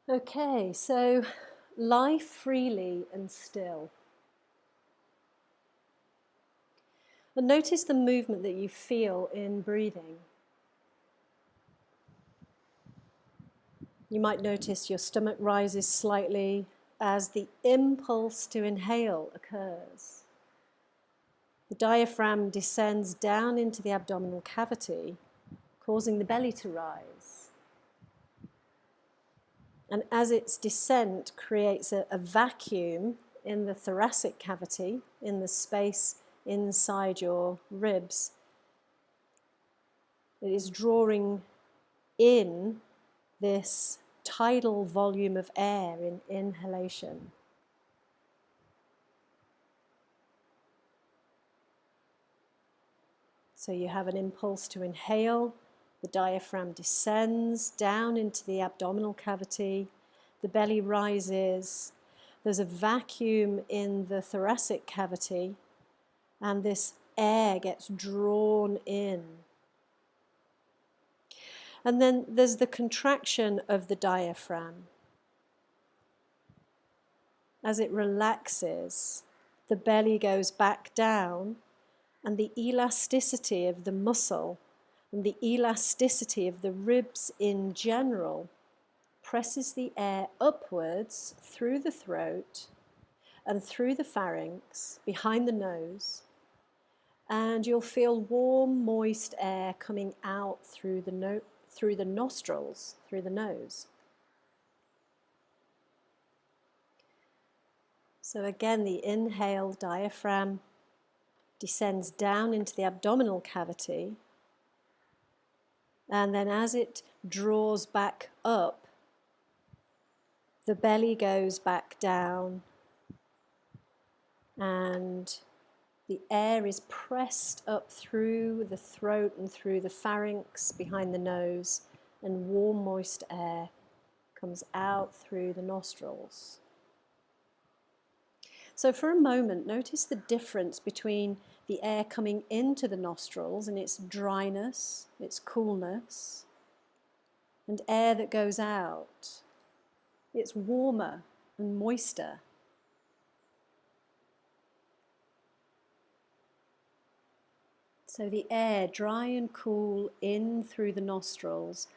Okay, so lie freely and still. And notice the movement that you feel in breathing. You might notice your stomach rises slightly as the impulse to inhale occurs. The diaphragm descends down into the abdominal cavity, causing the belly to rise. And as its descent creates a vacuum in the thoracic cavity, in the space inside your ribs, it is drawing in this tidal volume of air in inhalation. So you have an impulse to inhale, the diaphragm descends down into the abdominal cavity, the belly rises, there's a vacuum in the thoracic cavity, and this air gets drawn in. And then there's the contraction of the diaphragm. As it relaxes, the belly goes back down, and the elasticity of the muscle and the elasticity of the ribs in general presses the air upwards through the throat and through the pharynx, behind the nose, and you'll feel warm, moist air coming out through the nostrils, through the nose. So again, the inhale diaphragm descends down into the abdominal cavity, and then as it draws back up, the belly goes back down and the air is pressed up through the throat and through the pharynx behind the nose, and warm, moist air comes out through the nostrils. So for a moment, notice the difference between the air coming into the nostrils and its dryness, its coolness, and air that goes out. It's warmer and moister. So the air, dry and cool, in through the nostrils,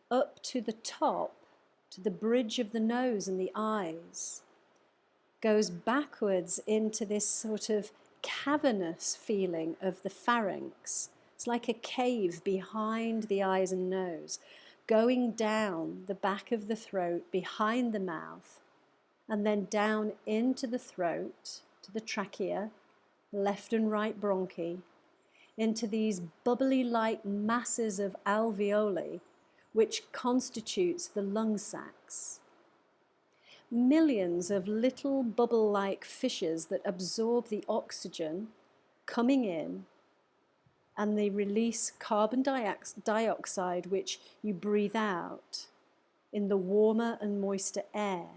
up to the top, to the bridge of the nose and the eyes, goes backwards into this sort of cavernous feeling of the pharynx. It's like a cave behind the eyes and nose, going down the back of the throat, behind the mouth, and then down into the throat, to the trachea, left and right bronchi, into these bubbly-like masses of alveoli, which constitutes the lung sacs. Millions of little bubble-like fissures that absorb the oxygen coming in, and they release carbon dioxide, which you breathe out in the warmer and moister air.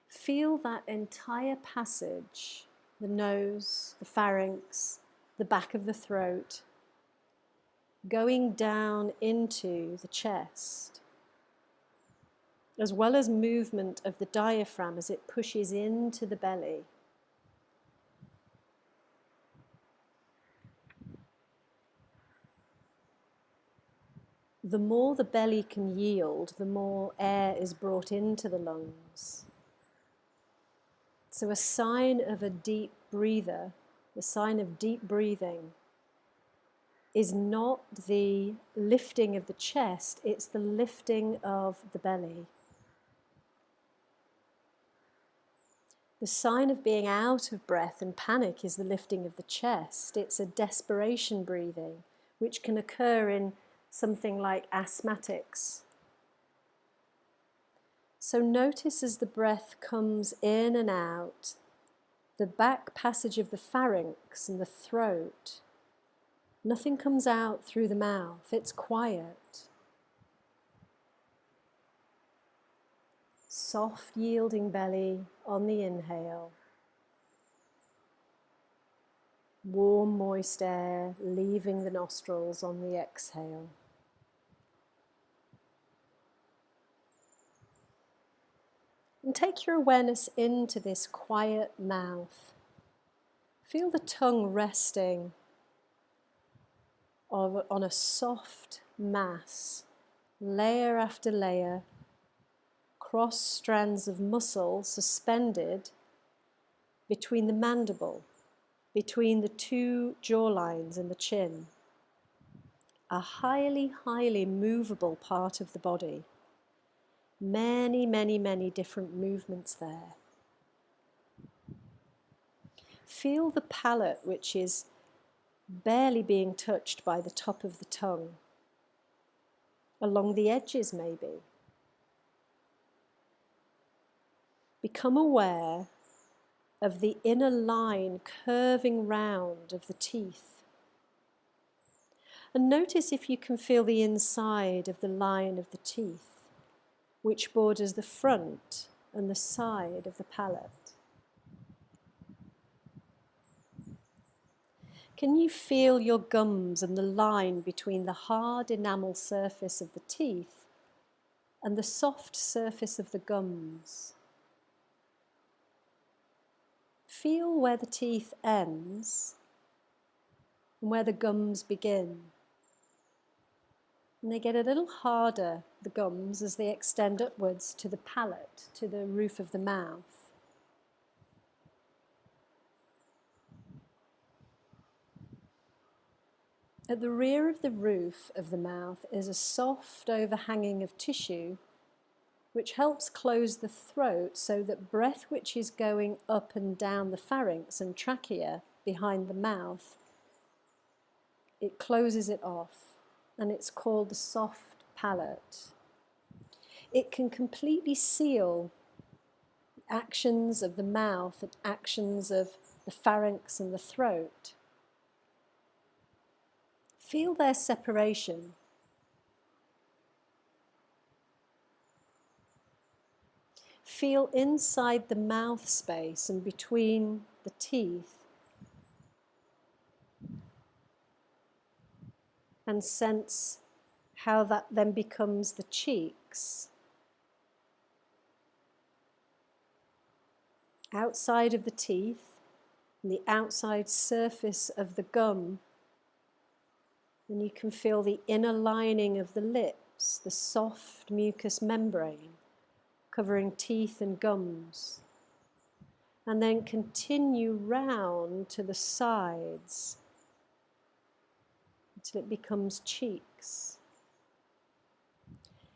Feel that entire passage, the nose, the pharynx, the back of the throat, going down into the chest, as well as movement of the diaphragm as it pushes into the belly. The more the belly can yield, the more air is brought into the lungs. So a sign of a deep breather, the sign of deep breathing, is not the lifting of the chest, it's the lifting of the belly. The sign of being out of breath and panic is the lifting of the chest. It's a desperation breathing, which can occur in something like asthmatics. So notice as the breath comes in and out, the back passage of the pharynx and the throat. Nothing comes out through the mouth, it's quiet. Soft, yielding belly on the inhale. Warm, moist air leaving the nostrils on the exhale. And take your awareness into this quiet mouth. Feel the tongue resting on a soft mass, layer after layer, cross strands of muscle suspended between the mandible, between the two jawlines and the chin. A highly, highly movable part of the body. Many, many, many different movements there. Feel the palate, which is barely being touched by the top of the tongue, along the edges maybe. Become aware of the inner line curving round of the teeth. And notice if you can feel the inside of the line of the teeth, which borders the front and the side of the palate. Can you feel your gums and the line between the hard enamel surface of the teeth and the soft surface of the gums? Feel where the teeth ends and where the gums begin. And they get a little harder, the gums, as they extend upwards to the palate, to the roof of the mouth. At the rear of the roof of the mouth is a soft overhanging of tissue which helps close the throat so that breath which is going up and down the pharynx and trachea behind the mouth, it closes it off, and it's called the soft palate. It can completely seal actions of the mouth and actions of the pharynx and the throat. Feel their separation. Feel inside the mouth space and between the teeth, and sense how that then becomes the cheeks. Outside of the teeth, and the outside surface of the gum, and you can feel the inner lining of the lips, the soft mucous membrane covering teeth and gums, and then continue round to the sides until it becomes cheeks.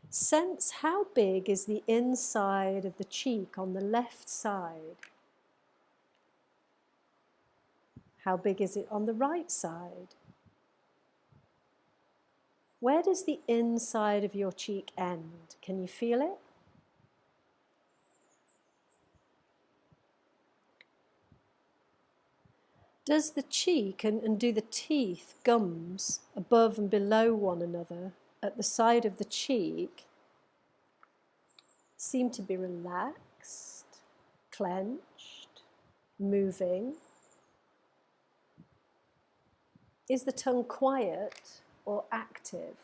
Sense how big is the inside of the cheek on the left side. How big is it on the right side? Where does the inside of your cheek end? Can you feel it? Does the cheek and do the teeth, gums, above and below one another at the side of the cheek seem to be relaxed, clenched, moving? Is the tongue quiet or active?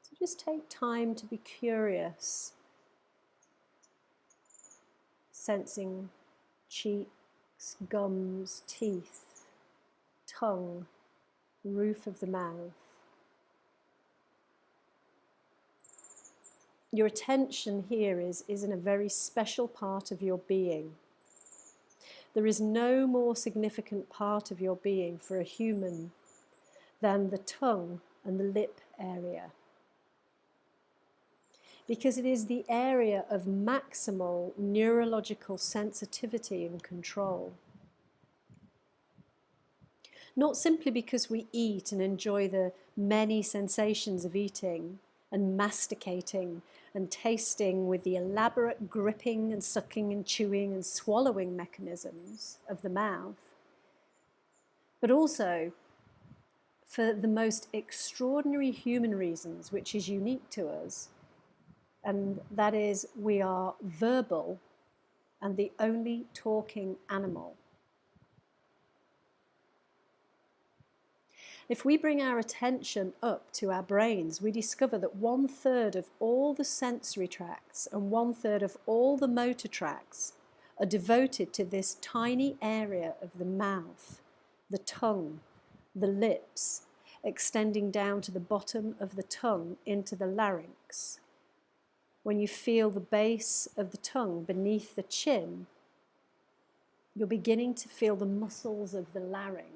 So just take time to be curious, sensing cheeks, gums, teeth, tongue, roof of the mouth. Your attention here is in a very special part of your being. There is no more significant part of your being for a human than the tongue and the lip area, because it is the area of maximal neurological sensitivity and control. Not simply because we eat and enjoy the many sensations of eating and masticating and tasting with the elaborate gripping and sucking and chewing and swallowing mechanisms of the mouth, but also for the most extraordinary human reasons which is unique to us, and that is we are verbal and the only talking animal. If we bring our attention up to our brains, we discover that 1/3 of all the sensory tracts and 1/3 of all the motor tracts are devoted to this tiny area of the mouth, the tongue, the lips, extending down to the bottom of the tongue into the larynx. When you feel the base of the tongue beneath the chin, you're beginning to feel the muscles of the larynx.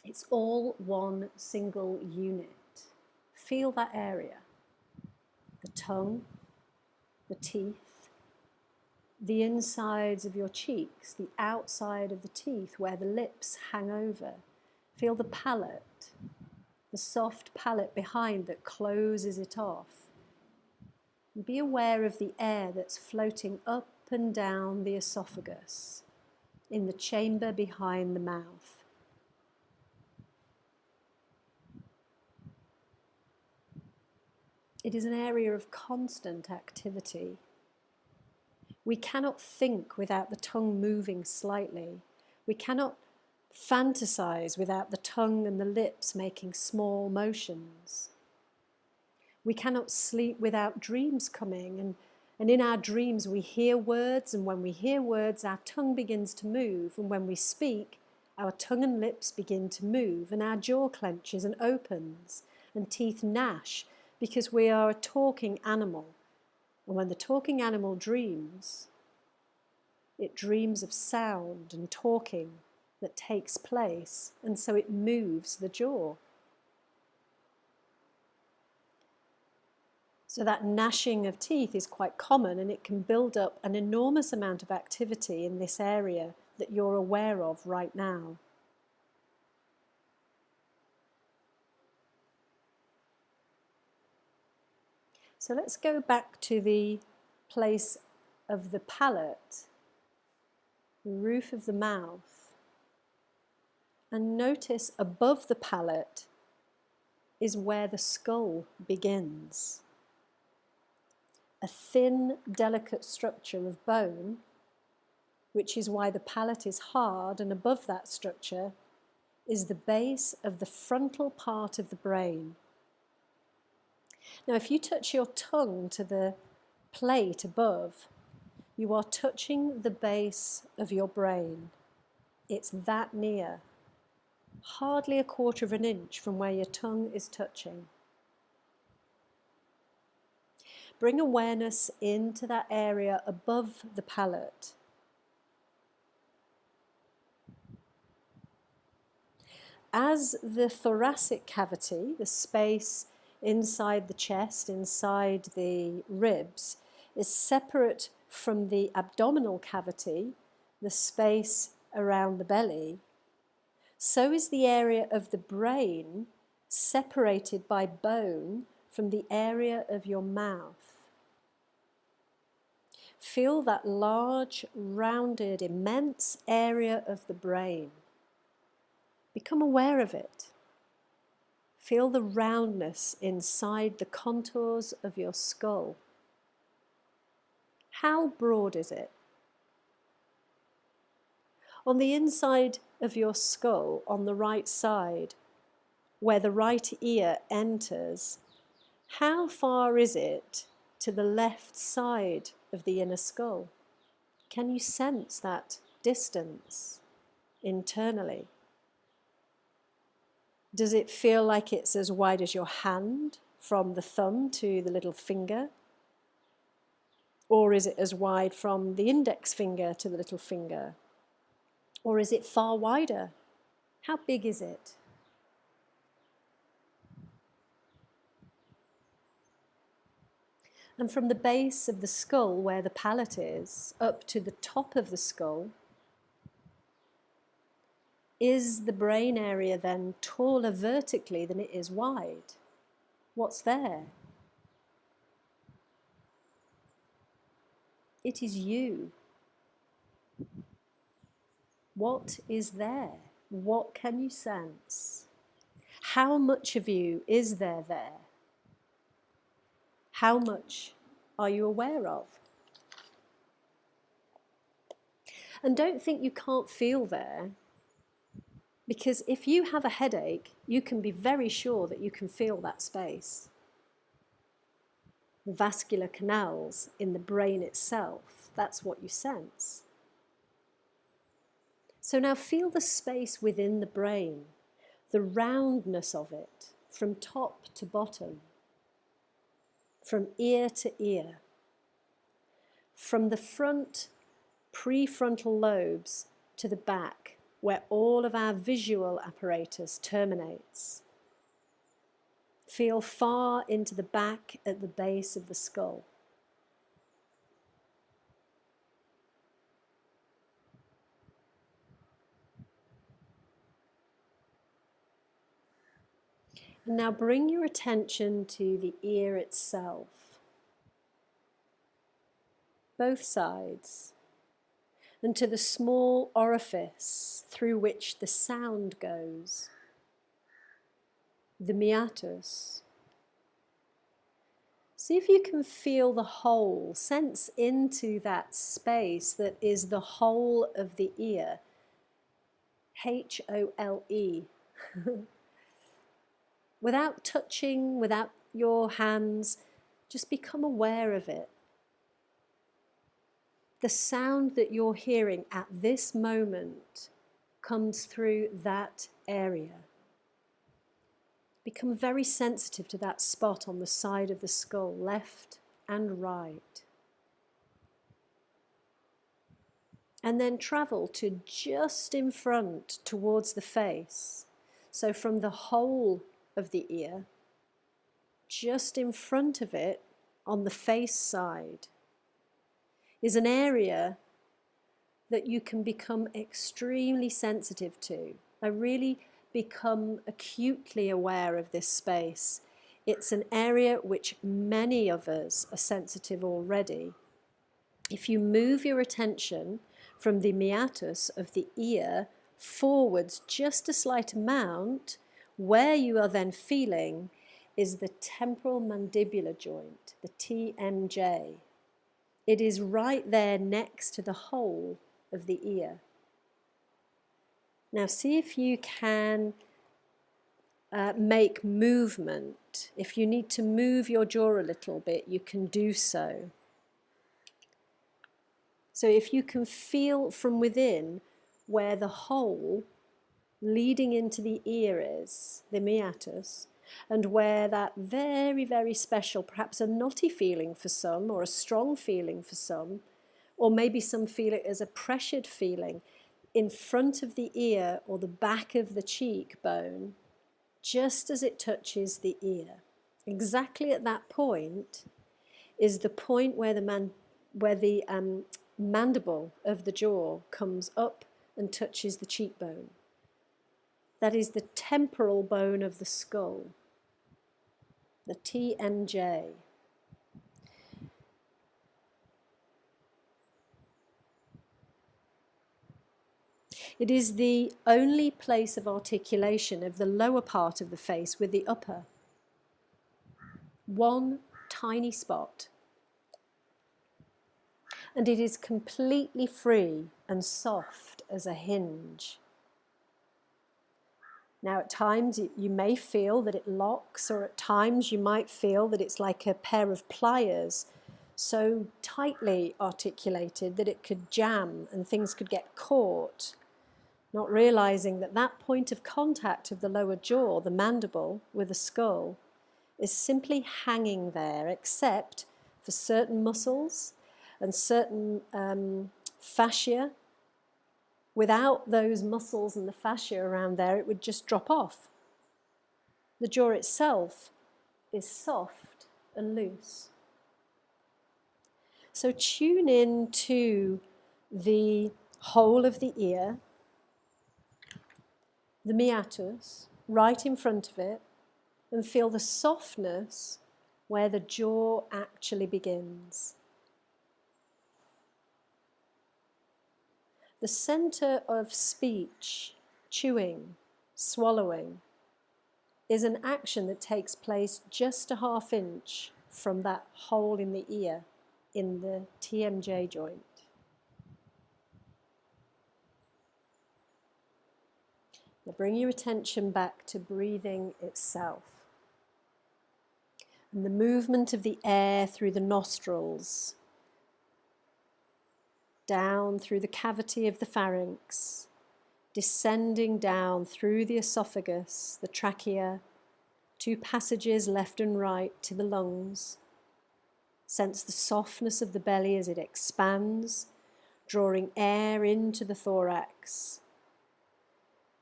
It's all one single unit. Feel that area. The tongue, the teeth, the insides of your cheeks, the outside of the teeth where the lips hang over. Feel the palate, the soft palate behind that closes it off. And be aware of the air that's floating up and down the esophagus, in the chamber behind the mouth. It is an area of constant activity. We cannot think without the tongue moving slightly. We cannot fantasize without the tongue and the lips making small motions. We cannot sleep without dreams coming, and in our dreams we hear words, and when we hear words our tongue begins to move, and when we speak our tongue and lips begin to move, and our jaw clenches and opens, and teeth gnash, because we are a talking animal. And when the talking animal dreams, it dreams of sound and talking that takes place, and so it moves the jaw. So that gnashing of teeth is quite common, and it can build up an enormous amount of activity in this area that you're aware of right now. So let's go back to the place of the palate, the roof of the mouth, and notice above the palate is where the skull begins. A thin, delicate structure of bone, which is why the palate is hard, and above that structure is the base of the frontal part of the brain. Now, if you touch your tongue to the plate above, you are touching the base of your brain. It's that near, hardly a quarter of an inch from where your tongue is touching. Bring awareness into that area above the palate. As the thoracic cavity, the space inside the chest, inside the ribs, is separate from the abdominal cavity, the space around the belly, so is the area of the brain separated by bone from the area of your mouth. Feel that large, rounded, immense area of the brain. Become aware of it. Feel the roundness inside the contours of your skull. How broad is it? On the inside of your skull, on the right side, where the right ear enters, how far is it to the left side of the inner skull? Can you sense that distance internally? Does it feel like it's as wide as your hand from the thumb to the little finger? Or is it as wide from the index finger to the little finger? Or is it far wider? How big is it? And from the base of the skull, where the palate is, up to the top of the skull, is the brain area then taller vertically than it is wide? What's there? It is you. What is there? What can you sense? How much of you is there? How much are you aware of? And don't think you can't feel there. Because if you have a headache, you can be very sure that you can feel that space. The vascular canals in the brain itself, that's what you sense. So now feel the space within the brain, the roundness of it, from top to bottom, from ear to ear, from the front prefrontal lobes to the back, where all of our visual apparatus terminates. Feel far into the back at the base of the skull. And now bring your attention to the ear itself, both sides, and to the small orifice through which the sound goes, the meatus. See if you can feel the whole, sense into that space that is the whole of the ear, H-O-L-E. Without touching, without your hands, just become aware of it. The sound that you're hearing at this moment comes through that area. Become very sensitive to that spot on the side of the skull, left and right. And then travel to just in front towards the face. So from the whole of the ear, just in front of it, on the face side, is an area that you can become extremely sensitive to. I really become acutely aware of this space. It's an area which many of us are sensitive already. If you move your attention from the meatus of the ear forwards just a slight amount, where you are then feeling is the temporal mandibular joint, the TMJ. It is right there next to the whole of the ear. Now see if you can make movement. If you need to move your jaw a little bit, you can do so. So if you can feel from within where the hole leading into the ear is, the meatus, and where that very, very special, perhaps a knotty feeling for some, or a strong feeling for some, or maybe some feel it as a pressured feeling in front of the ear or the back of the cheekbone, just as it touches the ear. Exactly at that point is the point where the mandible of the jaw comes up and touches the cheekbone. That is the temporal bone of the skull, the TMJ. It is the only place of articulation of the lower part of the face with the upper. One tiny spot. And it is completely free and soft as a hinge. Now at times you may feel that it locks, or at times you might feel that it's like a pair of pliers so tightly articulated that it could jam and things could get caught, not realizing that that point of contact of the lower jaw, the mandible, with the skull, is simply hanging there, except for certain muscles and certain fascia. Without those muscles and the fascia around there, it would just drop off. The jaw itself is soft and loose. So tune in to the whole of the ear, the meatus, right in front of it, and feel the softness where the jaw actually begins. The center of speech, chewing, swallowing, is an action that takes place just a ½ inch from that hole in the ear, in the TMJ joint. Now bring your attention back to breathing itself and the movement of the air through the nostrils, down through the cavity of the pharynx, descending down through the esophagus, the trachea, 2 passages left and right to the lungs. Sense the softness of the belly as it expands, drawing air into the thorax.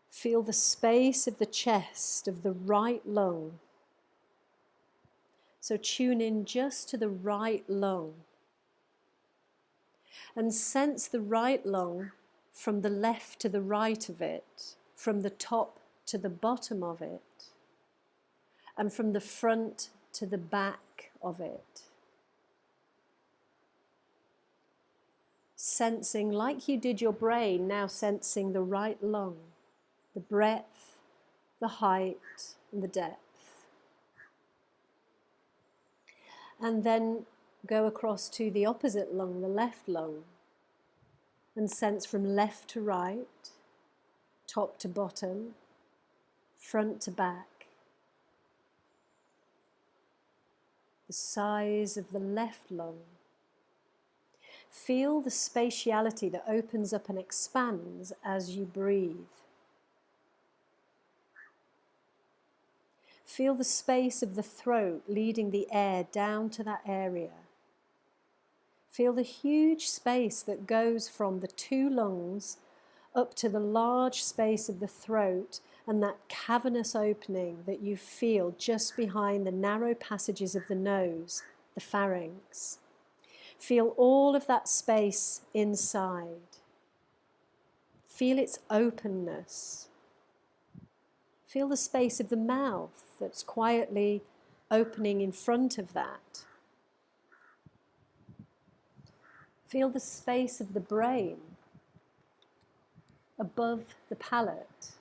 Feel the space of the chest of the right lung. So tune in just to the right lung and sense the right lung from the left to the right of it, from the top to the bottom of it, and from the front to the back of it. Sensing, like you did your brain, now sensing the right lung, the breadth, the height, and the depth. And then go across to the opposite lung, the left lung, and sense from left to right, top to bottom, front to back. The size of the left lung. Feel the spatiality that opens up and expands as you breathe. Feel the space of the throat leading the air down to that area. Feel the huge space that goes from the 2 lungs up to the large space of the throat and that cavernous opening that you feel just behind the narrow passages of the nose, the pharynx. Feel all of that space inside. Feel its openness. Feel the space of the mouth that's quietly opening in front of that. Feel the space of the brain above the palate,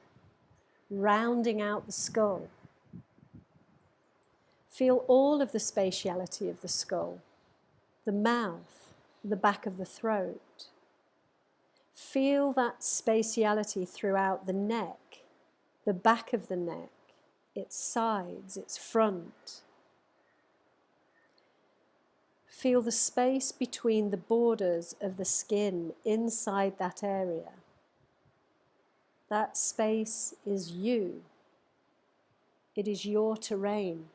rounding out the skull. Feel all of the spatiality of the skull, the mouth, the back of the throat. Feel that spatiality throughout the neck, the back of the neck, its sides, its front. Feel the space between the borders of the skin inside that area. That space is you. It is your terrain.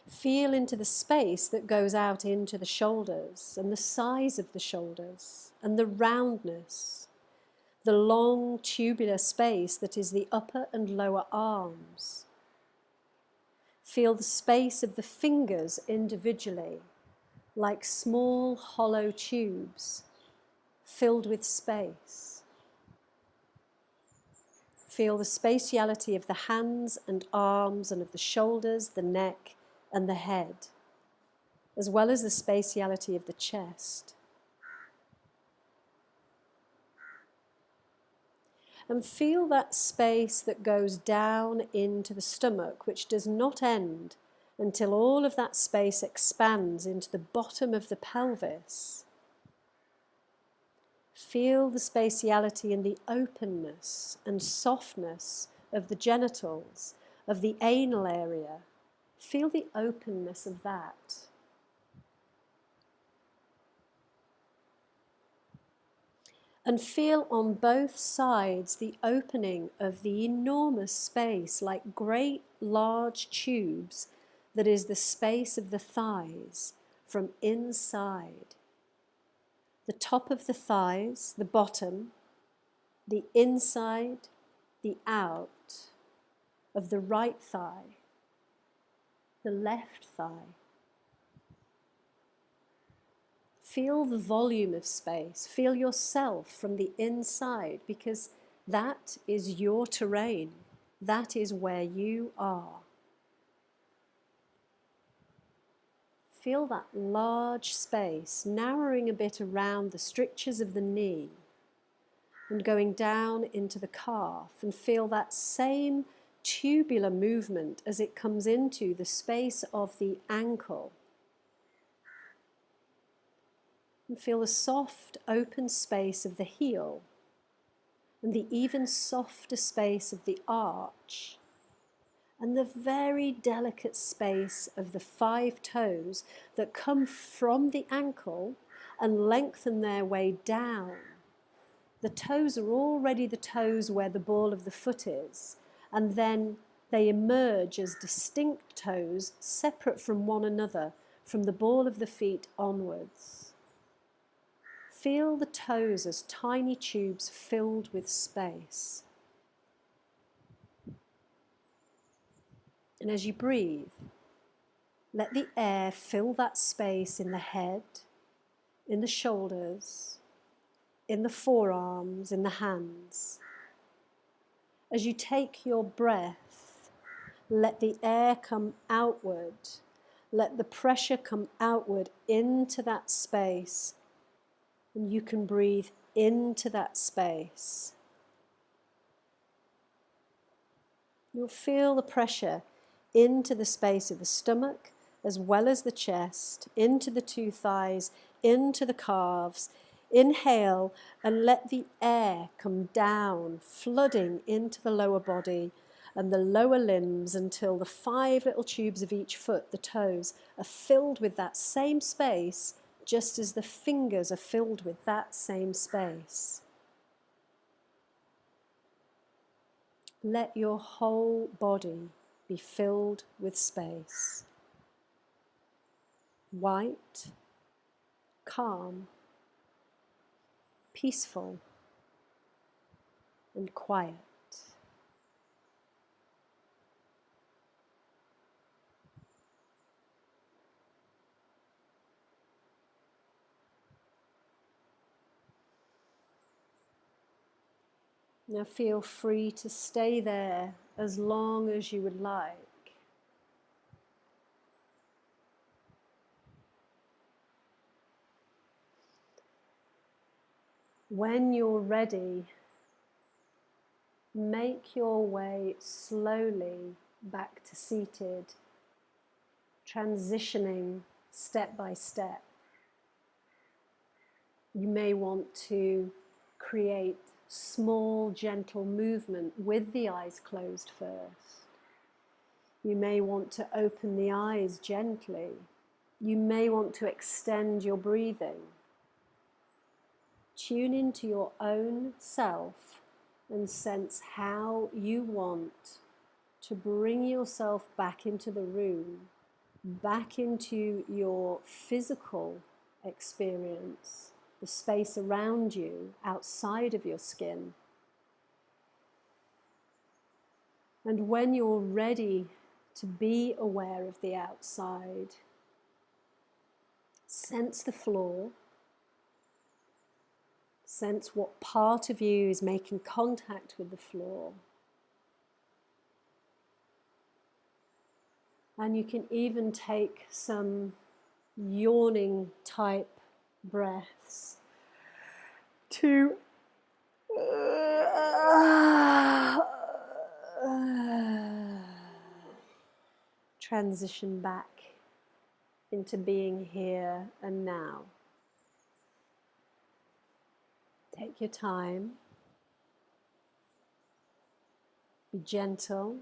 Feel into the space that goes out into the shoulders and the size of the shoulders and the roundness, the long tubular space that is the upper and lower arms. Feel the space of the fingers individually, like small hollow tubes filled with space. Feel the spatiality of the hands and arms and of the shoulders, the neck, and the head, as well as the spatiality of the chest. And feel that space that goes down into the stomach, which does not end until all of that space expands into the bottom of the pelvis. Feel the spatiality and the openness and softness of the genitals, of the anal area. Feel the openness of that. And feel on both sides the opening of the enormous space, like great large tubes, that is the space of the thighs from inside. The top of the thighs, the bottom, the inside, the out of the right thigh, the left thigh. Feel the volume of space. Feel yourself from the inside, because that is your terrain. That is where you are. Feel that large space narrowing a bit around the strictures of the knee and going down into the calf, and feel that same tubular movement as it comes into the space of the ankle. And feel the soft, open space of the heel and the even softer space of the arch, and the very delicate space of the 5 toes that come from the ankle and lengthen their way down. The toes are already the toes where the ball of the foot is, and then they emerge as distinct toes separate from one another from the ball of the feet onwards. Feel the toes as tiny tubes filled with space. And as you breathe, let the air fill that space in the head, in the shoulders, in the forearms, in the hands. As you take your breath, let the air come outward. Let the pressure come outward into that space. And you can breathe into that space. You'll feel the pressure into the space of the stomach, as well as the chest, into the 2 thighs, into the calves. Inhale and let the air come down, flooding into the lower body and the lower limbs until the 5 little tubes of each foot, the toes, are filled with that same space, just as the fingers are filled with that same space. Let your whole body be filled with space. White, calm, peaceful, and quiet. Now feel free to stay there as long as you would like. When you're ready, make your way slowly back to seated, transitioning step by step. You may want to create small, gentle movement with the eyes closed first. You may want to open the eyes gently. You may want to extend your breathing. Tune into your own self and sense how you want to bring yourself back into the room, back into your physical experience, the space around you, outside of your skin. And when you're ready to be aware of the outside, sense the floor. Sense what part of you is making contact with the floor. And you can even take some yawning type breaths to transition back into being here and now. Take your time. Be gentle.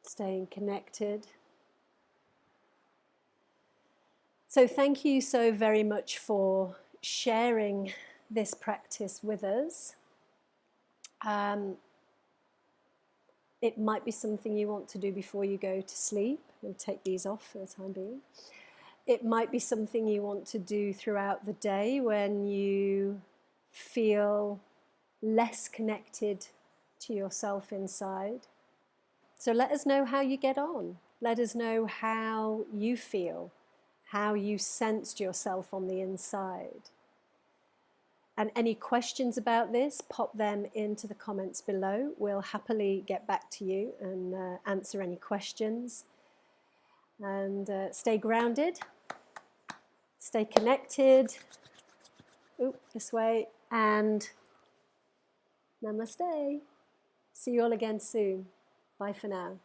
Staying connected. So thank you so very much for sharing this practice with us. It might be something you want to do before you go to sleep. We'll take these off for the time being. It might be something you want to do throughout the day when you feel less connected to yourself inside. So let us know how you get on. Let us know how you feel, how you sensed yourself on the inside. And any questions about this, pop them into the comments below. We'll happily get back to you and answer any questions. And stay grounded. Stay connected, this way, and namaste. See you all again soon. Bye for now.